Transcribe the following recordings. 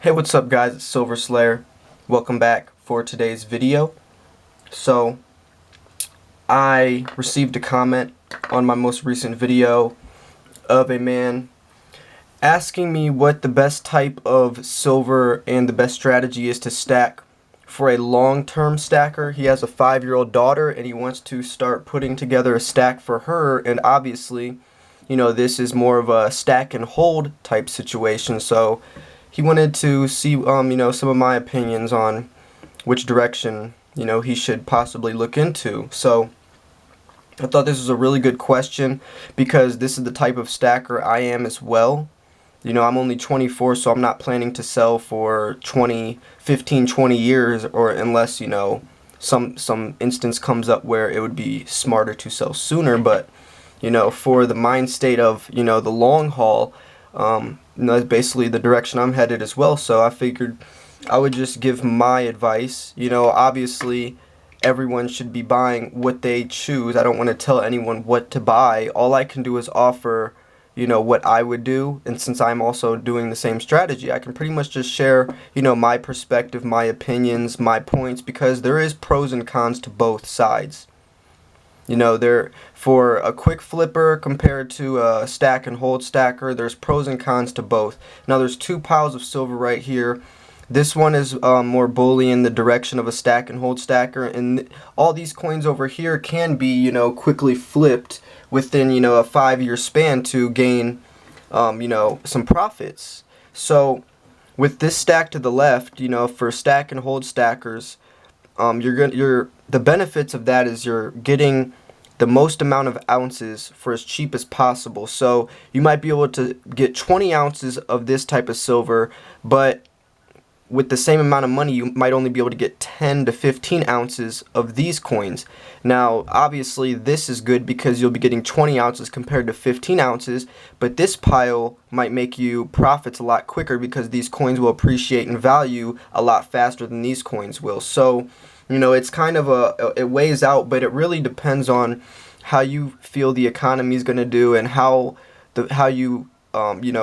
Hey, what's up guys, it's Silver Slayer. Welcome back for today's video. So, I received a comment on my most recent video of a man asking me what the best type of silver and the best strategy is to stack for a long-term stacker. He has a 5-year-old daughter and he wants to start putting together a stack for her, and obviously, this is more of a stack and hold type situation. So he wanted to see, some of my opinions on which direction, he should possibly look into. So I thought this was a really good question because this is the type of stacker I am as well. I'm only 24, so I'm not planning to sell for 15, 20 years, or unless, some instance comes up where it would be smarter to sell sooner. But, for the mind state of, the long haul, that's basically the direction I'm headed as well. So I figured I would just give my advice. Obviously everyone should be buying what they choose. I don't want to tell anyone what to buy. All I can do is offer, what I would do. And since I'm also doing the same strategy, I can pretty much just share, my perspective, my opinions, my points, because there is pros and cons to both sides. There, for a quick flipper compared to a stack and hold stacker, there's pros and cons to both. Now there's two piles of silver right here. This one is more bullion, the direction of a stack and hold stacker, and all these coins over here can be, quickly flipped within, a 5-year span to gain, some profits. So with this stack to the left, for stack and hold stackers, the benefits of that is you're getting the most amount of ounces for as cheap as possible. So you might be able to get 20 ounces of this type of silver, but with the same amount of money you might only be able to get 10 to 15 ounces of these coins. Now obviously this is good because you'll be getting 20 ounces compared to 15 ounces, but this pile might make you profits a lot quicker because these coins will appreciate in value a lot faster than these coins will. So it's kind of it weighs out, but it really depends on how you feel the economy is going to do and how you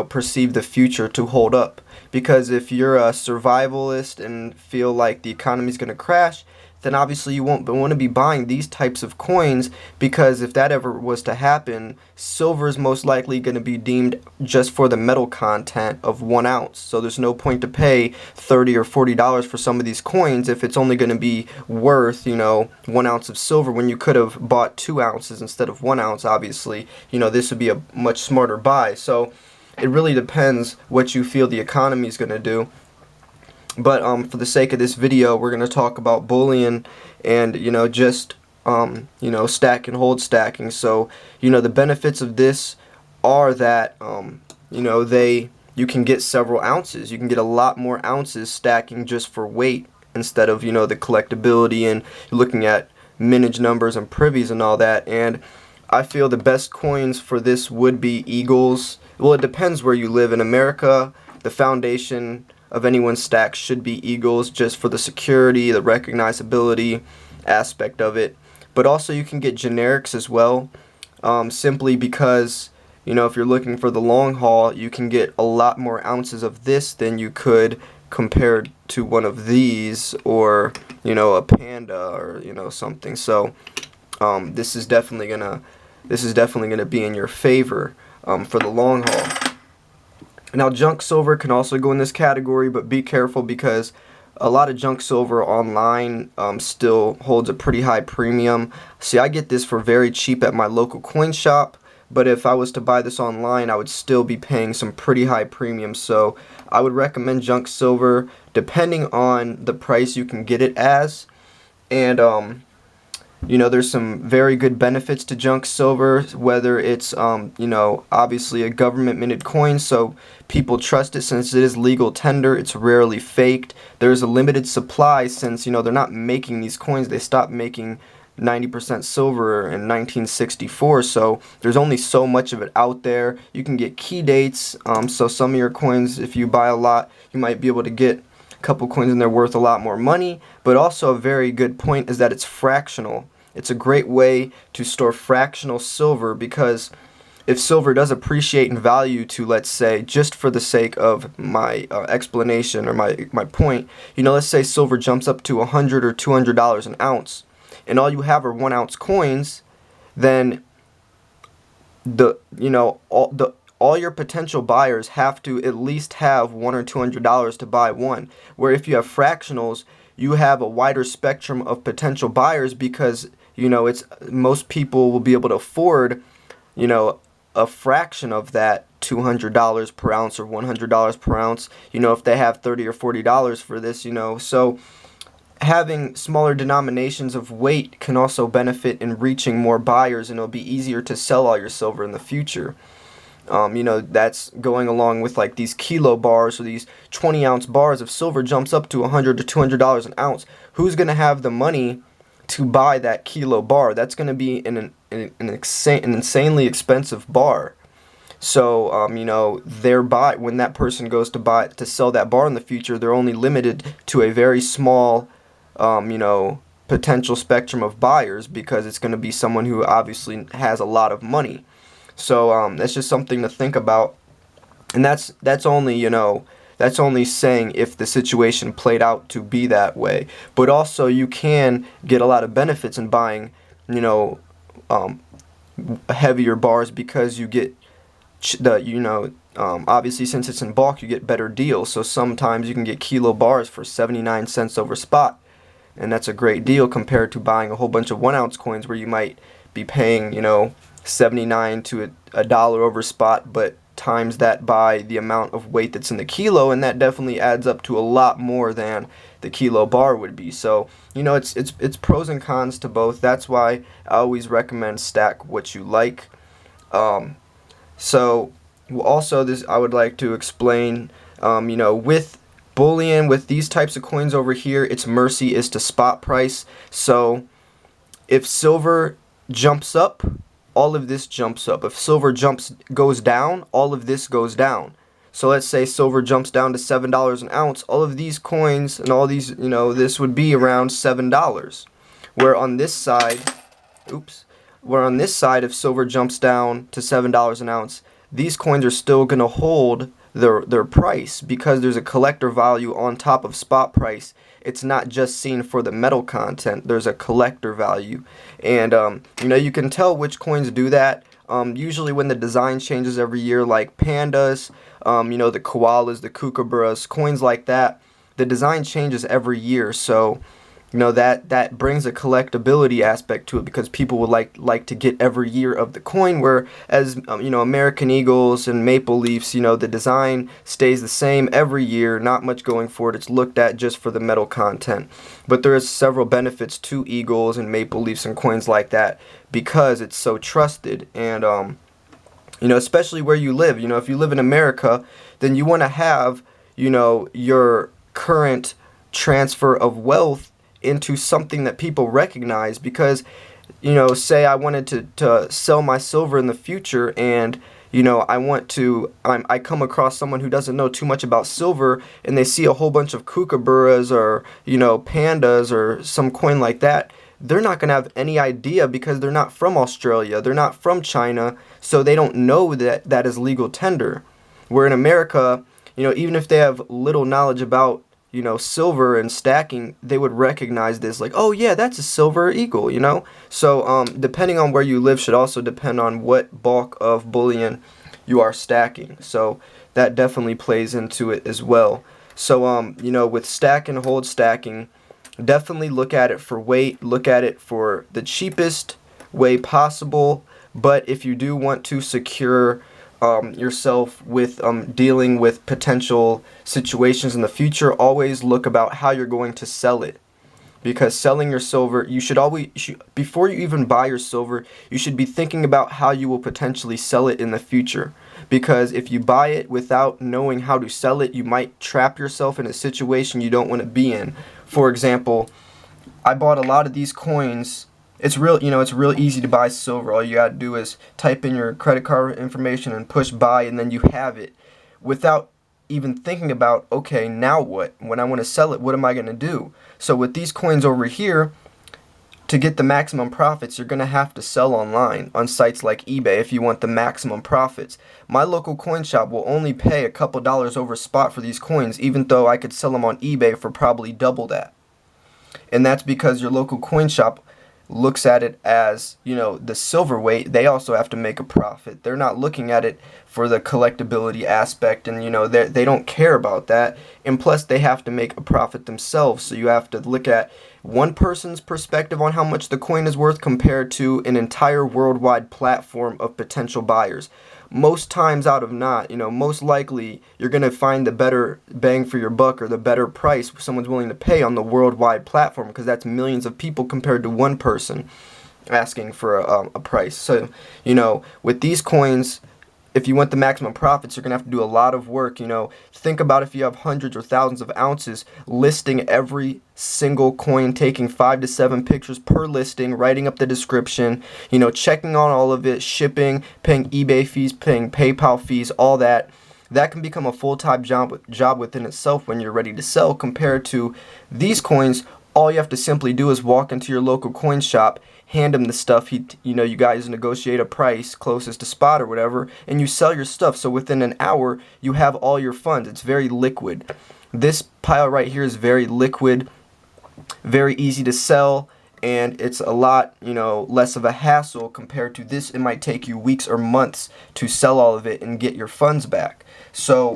perceive the future to hold up. Because if you're a survivalist and feel like the economy is going to crash, then obviously you won't want to be buying these types of coins, because if that ever was to happen, silver is most likely going to be deemed just for the metal content of 1 ounce. So there's no point to pay $30 or $40 for some of these coins if it's only going to be worth, 1 ounce of silver, when you could have bought 2 ounces instead of 1 ounce. Obviously, this would be a much smarter buy. So it really depends what you feel the economy is going to do. But for the sake of this video, we're going to talk about bullion and, just, stack and hold stacking. So, the benefits of this are that, you can get several ounces. You can get a lot more ounces stacking just for weight instead of, the collectability and looking at mintage numbers and privies and all that. And I feel the best coins for this would be eagles. Well, it depends where you live. In America, the foundation of anyone's stack should be eagles, just for the security, the recognizability aspect of it. But also you can get generics as well, simply because, if you're looking for the long haul, you can get a lot more ounces of this than you could compared to one of these, or, a panda, or, something. So this is definitely gonna be in your favor for the long haul. Now junk silver can also go in this category, but be careful because a lot of junk silver online still holds a pretty high premium. See, I get this for very cheap at my local coin shop, but if I was to buy this online, I would still be paying some pretty high premiums. So I would recommend junk silver depending on the price you can get it as. And there's some very good benefits to junk silver, whether it's, obviously a government minted coin, so people trust it since it is legal tender. It's rarely faked. There's a limited supply since, they're not making these coins. They stopped making 90% silver in 1964, so there's only so much of it out there. You can get key dates, so some of your coins, if you buy a lot, you might be able to get a couple coins and they're worth a lot more money. But also a very good point is that it's fractional. It's a great way to store fractional silver because if silver does appreciate in value to, let's say, just for the sake of my explanation or my point, let's say silver jumps up to $100 or $200 an ounce, and all you have are 1 ounce coins, then all your potential buyers have to at least have $100 or $200 to buy one. Where if you have fractionals, you have a wider spectrum of potential buyers, because it's most people will be able to afford a fraction of that $200 per ounce or $100 per ounce, if they have $30 or $40 for this, so having smaller denominations of weight can also benefit in reaching more buyers, and it'll be easier to sell all your silver in the future. That's going along with like these kilo bars or these 20-ounce bars. If silver jumps up to $100 to $200 an ounce, who's going to have the money to buy that kilo bar? That's going to be an insanely expensive bar. So, when that person goes to sell that bar in the future, they're only limited to a very small, potential spectrum of buyers, because it's going to be someone who obviously has a lot of money. So that's just something to think about, and that's only saying if the situation played out to be that way. But also you can get a lot of benefits in buying, heavier bars, because you get obviously since it's in bulk, you get better deals. So sometimes you can get kilo bars for 79 cents over spot, and that's a great deal compared to buying a whole bunch of 1 ounce coins where you might be paying 79 to a dollar over spot, but times that by the amount of weight that's in the kilo, and that definitely adds up to a lot more than the kilo bar would be. So it's pros and cons to both. That's why I always recommend stack what you like. So also this I would like to explain, with bullion, with these types of coins over here, its mercy is to spot price. So if silver jumps up, all of this jumps up. If silver goes down, all of this goes down. So let's say silver jumps down to $7 an ounce, all of these coins and all these, this would be around $7. Where on this side, if silver jumps down to $7 an ounce, these coins are still going to hold their price, because there's a collector value on top of spot price. It's not just seen for the metal content. There's a collector value, and you can tell which coins do that. Usually when the design changes every year, like pandas, the koalas, the kookaburras, coins like that, the design changes every year. So that brings a collectability aspect to it, because people would like to get every year of the coin, whereas American Eagles and Maple Leafs, the design stays the same every year, not much going forward. It's looked at just for the metal content. But there is several benefits to Eagles and Maple Leafs and coins like that, because it's so trusted, and especially where you live. If you live in America, then you want to have your current transfer of wealth into something that people recognize, because say I wanted to sell my silver in the future, and I come across someone who doesn't know too much about silver, and they see a whole bunch of kookaburras or pandas or some coin like that. They're not going to have any idea, because they're not from Australia, they're not from China, so they don't know that is legal tender. Where in America, even if they have little knowledge about silver and stacking, they would recognize this, like, oh yeah, that's a silver eagle, So depending on where you live should also depend on what bulk of bullion you are stacking. So that definitely plays into it as well. So with stack and hold stacking, definitely look at it for weight, look at it for the cheapest way possible. But if you do want to secure yourself with dealing with potential situations in the future, always look about how you're going to sell it, because selling your silver, before you even buy your silver, you should be thinking about how you will potentially sell it in the future, because if you buy it without knowing how to sell it, you might trap yourself in a situation you don't want to be in. For example, I bought a lot of these coins. It's real easy to buy silver. All you gotta do is type in your credit card information and push buy, and then you have it, without even thinking about, okay, now what? When I want to sell it, what am I gonna do? So with these coins over here, to get the maximum profits, you're going to have to sell online on sites like eBay if you want the maximum profits. My local coin shop will only pay a couple dollars over spot for these coins, even though I could sell them on eBay for probably double that. And that's because your local coin shop looks at it as, the silver weight. They also have to make a profit. They're not looking at it for the collectability aspect, and they don't care about that. And plus, they have to make a profit themselves. So you have to look at one person's perspective on how much the coin is worth compared to an entire worldwide platform of potential buyers. Most times out of not, most likely you're going to find the better bang for your buck, or the better price someone's willing to pay on the worldwide platform, because that's millions of people compared to one person asking for a price. So, with these coins, if you want the maximum profits, you're going to have to do a lot of work. Think about if you have hundreds or thousands of ounces, listing every single coin, taking 5 to 7 pictures per listing, writing up the description, checking on all of it, shipping, paying eBay fees, paying PayPal fees, all that. That can become a full-time job within itself when you're ready to sell, compared to these coins. All you have to simply do is walk into your local coin shop, hand him the stuff, you guys negotiate a price closest to spot or whatever, and you sell your stuff. So within an hour, you have all your funds. It's very liquid. This pile right here is very liquid, very easy to sell, and it's a lot, less of a hassle compared to this. It might take you weeks or months to sell all of it and get your funds back. So,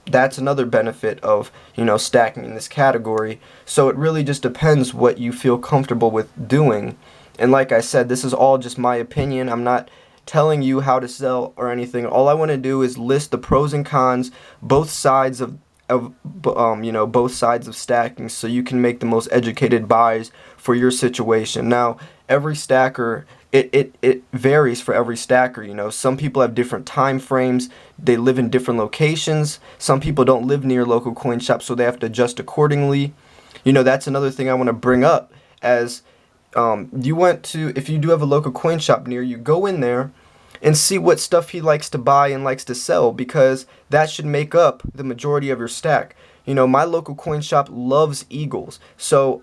that's another benefit of, stacking in this category. So it really just depends what you feel comfortable with doing. And like I said, this is all just my opinion. I'm not telling you how to sell or anything. All I want to do is list the pros and cons, both sides of both sides of stacking, so you can make the most educated buys for your situation. Now, every stacker, it varies for every stacker. Some people have different time frames. They live in different locations. Some people don't live near local coin shops, so they have to adjust accordingly. That's another thing I want to bring up. As if you do have a local coin shop near you, go in there and see what stuff he likes to buy and likes to sell, because that should make up the majority of your stack. My local coin shop loves eagles, so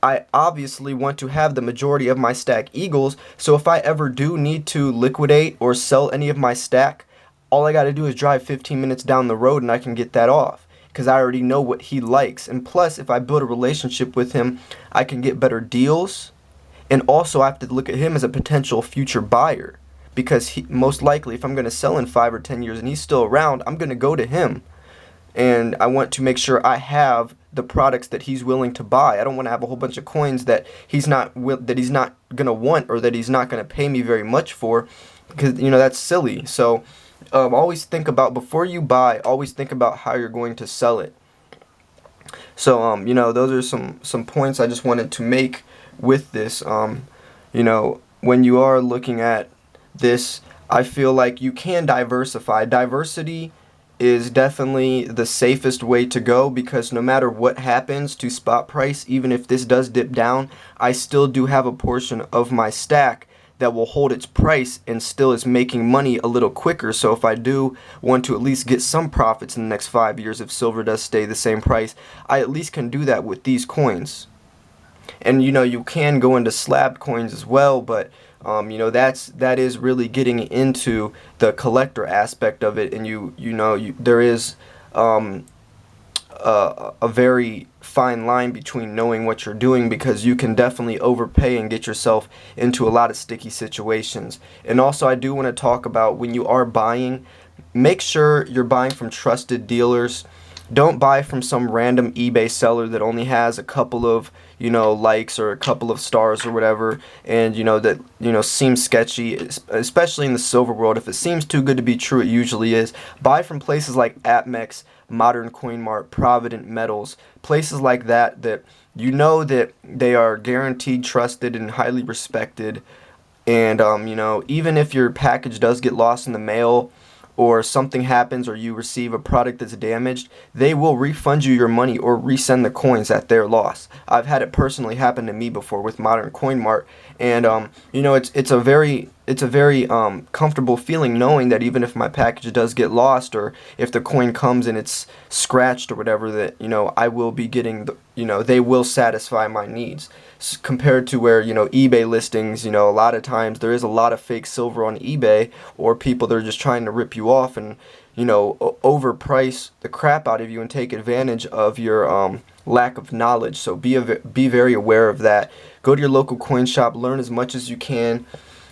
I obviously want to have the majority of my stack eagles. So if I ever do need to liquidate or sell any of my stack, all I got to do is drive 15 minutes down the road and I can get that off, because I already know what he likes. And plus, if I build a relationship with him, I can get better deals. And also, I have to look at him as a potential future buyer, because most likely, if I'm going to sell in 5 or 10 years and he's still around, I'm going to go to him. And I want to make sure I have the products that he's willing to buy. I don't want to have a whole bunch of coins that he's not going to want, or that he's not going to pay me very much for, because that's silly. So always think about, before you buy, always think about how you're going to sell it. So those are some points I just wanted to make with this. When you are looking at this, I feel like you can diversify. Diversity is definitely the safest way to go, because no matter what happens to spot price, even if this does dip down, I still do have a portion of my stack that will hold its price and still is making money a little quicker. So if I do want to at least get some profits in the next 5 years, if silver does stay the same price, I at least can do that with these coins. And you can go into slabbed coins as well, but that is really getting into the collector aspect of it, and there is a very fine line between knowing what you're doing, because you can definitely overpay and get yourself into a lot of sticky situations. And also, I do want to talk about, when you are buying, make sure you're buying from trusted dealers. Don't buy from some random eBay seller that only has a couple of likes or a couple of stars or whatever, and that seems sketchy, especially in the silver world. If it seems too good to be true, it usually is. Buy from places like APMEX, Modern Coin Mart, Provident Metals, places like that that that they are guaranteed trusted and highly respected. And even if your package does get lost in the mail, or something happens, or you receive a product that's damaged, they will refund you your money or resend the coins at their loss. I've had it personally happen to me before with Modern Coin Mart, and it's a very it's a very comfortable feeling knowing that even if my package does get lost, or if the coin comes and it's scratched or whatever, that I will be getting they will satisfy my needs. Compared to where eBay listings, a lot of times there is a lot of fake silver on eBay, or people that are just trying to rip you off and overprice the crap out of you and take advantage of your lack of knowledge. So be very aware of that. Go to your local coin shop, learn as much as you can.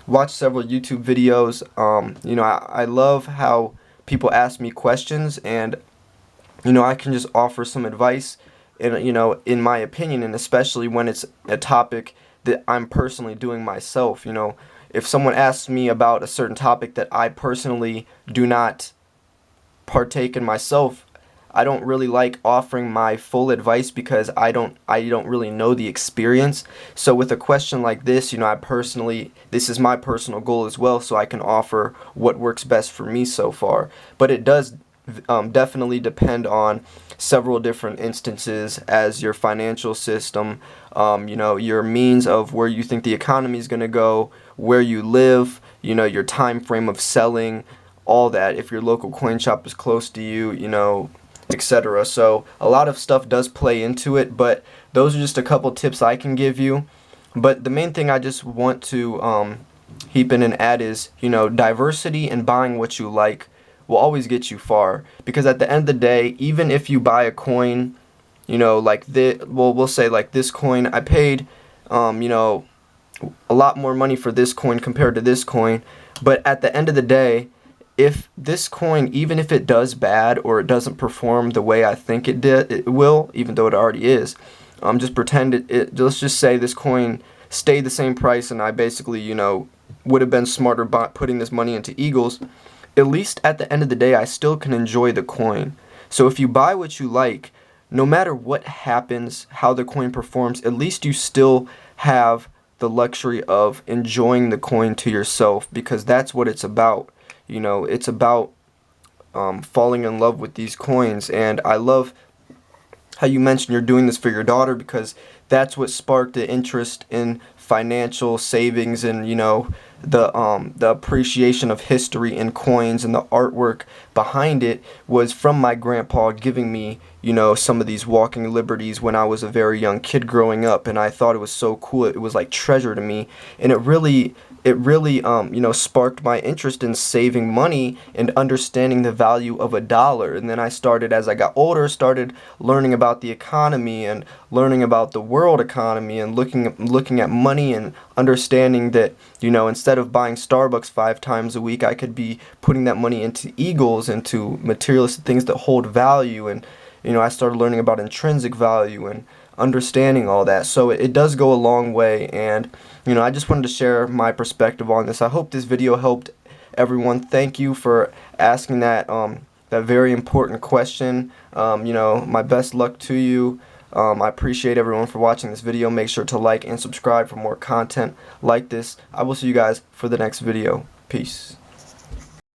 Watch several YouTube videos. I love how people ask me questions, and I can just offer some advice in my opinion, and especially when it's a topic that I'm personally doing myself. If someone asks me about a certain topic that I personally do not partake in myself, I don't really like offering my full advice because I don't really know the experience. So with a question like this, this is my personal goal as well, so I can offer what works best for me so far. But it does definitely depend on several different instances, as your financial system, your means of where you think the economy is going to go, where you live, your time frame of selling, all that, if your local coin shop is close to you, etc. So a lot of stuff does play into it, but those are just a couple tips I can give you. But the main thing I just want to heap in and add is, diversity and buying what you like will always get you far. Because at the end of the day, even if you buy a coin, like we'll say like this coin, I paid, a lot more money for this coin compared to this coin. But at the end of the day, if this coin, even if it does bad or it doesn't perform the way I think it will, even though it already is, just pretend let's just say this coin stayed the same price, and I basically, would have been smarter putting this money into Eagles. At least at the end of the day, I still can enjoy the coin. So if you buy what you like, no matter what happens, how the coin performs, at least you still have the luxury of enjoying the coin to yourself, because that's what it's about. It's about falling in love with these coins. And I love how you mentioned you're doing this for your daughter, because that's what sparked the interest in financial savings, and the appreciation of history in coins, and the artwork behind it was from my grandpa giving me some of these walking liberties when I was a very young kid growing up, and I thought it was so cool. It was like treasure to me, and it really sparked my interest in saving money and understanding the value of a dollar. And then I started, as I got older, started learning about the economy and learning about the world economy, and looking at money and understanding that instead of buying Starbucks 5 times a week, I could be putting that money into Eagles, into materialistic things that hold value. And I started learning about intrinsic value and understanding all that. So it does go a long way, and I just wanted to share my perspective on this. I hope this video helped everyone. Thank you for asking that very important question. My best luck to you. I appreciate everyone for watching this video. Make sure to like and subscribe for more content like this. I will see you guys for the next video. Peace.